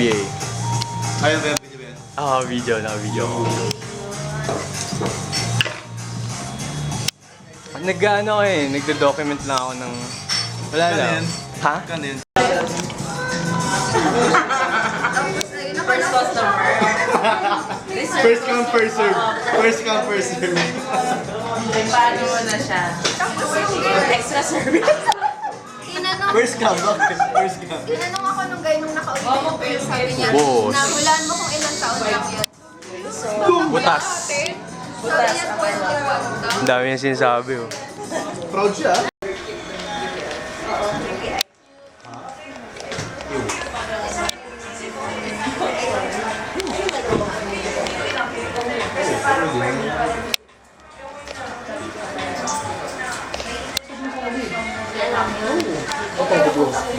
PBA. Ayun ba yung video ba yan? Video na, video. Nag-ano ko eh, nagdo-document lang ako ng... Wala Kano lang. yan? Ha? Kano yan? First customer. First come, first serve. First come, first serve. Paano mo na siya? Extra service. First come, bakit? First come. Tinanong ako nung guy nung nakaulit pero sabi niya, Boss. nahulaan mo kung ilang taon lang yun. Butas. Sabi niya, 21. Ang dami yung sinasabi oh. Proud siya.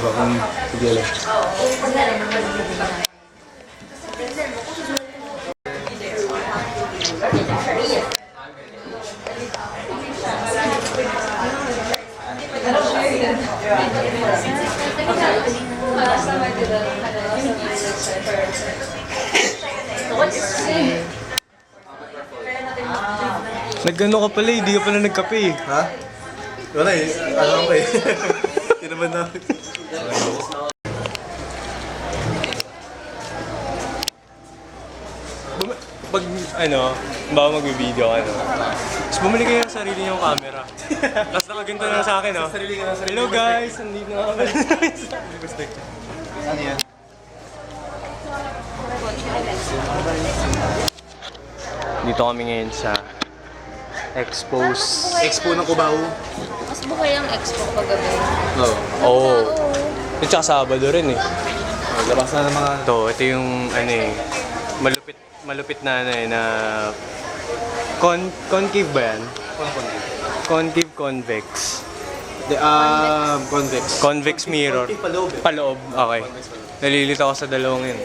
Bakang sige lang. Nag-ano ka pala, hindi ka pala nagkape eh. Ha? Wala eh. Alam ko eh. Hindi naman na. Pag ano, bago mag-video ka, tapos bumili kayo ng sarili niyong camera. Tapos nakaganto na sa akin, oh. Sarili ka na sarili. Hello guys, nandito na kami. Ano yan? Dito kami ngayon sa Expo ng Cubao. Mas buhay ang expo paggabi. Oo. Oo. At saka Sabado rin eh. Labas na ng mga... Ito yung ano eh, malupit na ano eh, na concave ba yan? Concave convex. Convex. Convex mirror. Paloob eh. Paloob, okay. Nalilito ako sa dalawang yun.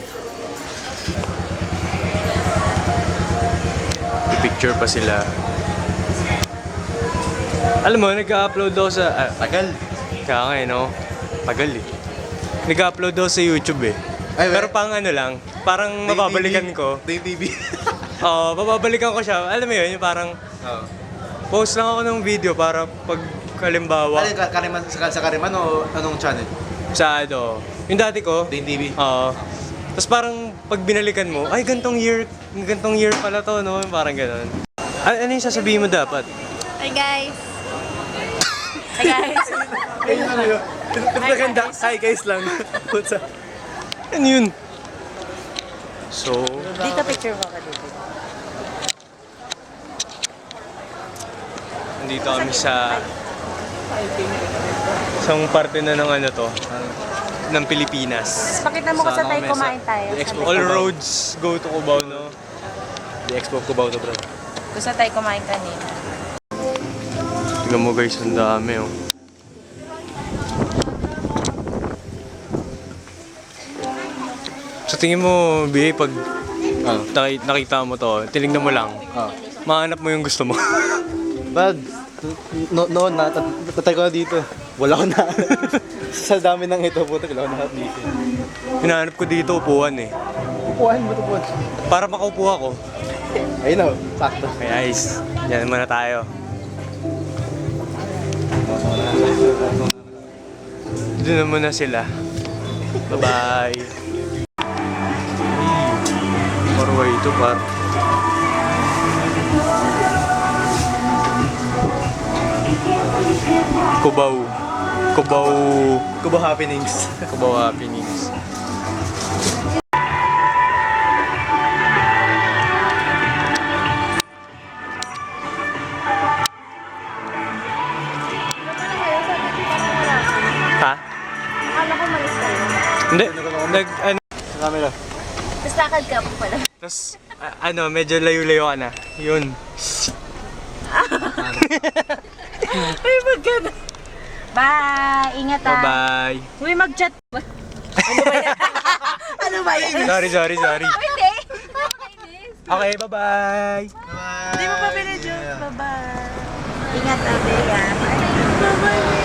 Picture pa sila. Alam mo, nag-upload daw sa... Tagal. Kaya nga eh, no? Tagal eh. Nag-upload daw sa YouTube eh. Ay, Pero pang ano lang, parang mababalikan ko. Day TV. Oo, mababalikan ko siya. Alam mo yun, yung parang Oo. post lang ako ng video para pag halimbawa Ano Kariman, sa Kariman o anong channel? sa ano, yung dati ko. Day TV. Oo. Tapos parang pag binalikan mo, ay gantong year pala to, no? Parang gano'n. Ano yung sasabihin mo dapat? Hi guys! Hi guys. Ayun ano yun. Pinaganda. Hi guys lang. What's up? Ano yun? So, Dito picture mo ka dito. nandito kami sa isang parte na ng ano to, ng Pilipinas. Pakita mo ko sa tayo kumain tayo. All roads go to Cubao, no? The Expo Cubao to bro. Kung saan tayo kumain kanina. Tingnan mo guys, ang dami oh. Sa tingin mo, B, pag nakita mo to, tinignan mo lang, mahanap mo yung gusto mo. Bag. Noon na, tatay ko na dito. Wala ko na. Sa dami ng ito, puto, wala ko na dito. Hinahanap ko dito upuan eh. Upuan mo ito, puto. Para makaupo ako. Ayun o, sakto. Kaya guys, yan muna tayo. Doon na muna sila. Bye-bye. Marway ito par. Cubao happenings. Cubao happenings. Ha? Akala ko malis kayo. Hindi. Ano. Sa camera. Tapos lakad ka po pala. Tapos, ano, medyo layo-layo ka na. Yun. Ay, maganda. Bye! Ingat ah. Bye-bye. Uy, mag-chat. Ano ba yan? Ano ba yan? Sorry. Hindi! Okay, bye-bye. Hindi mo pa binidyo. Bye-bye. Ingat ah, Bea. Bye-bye.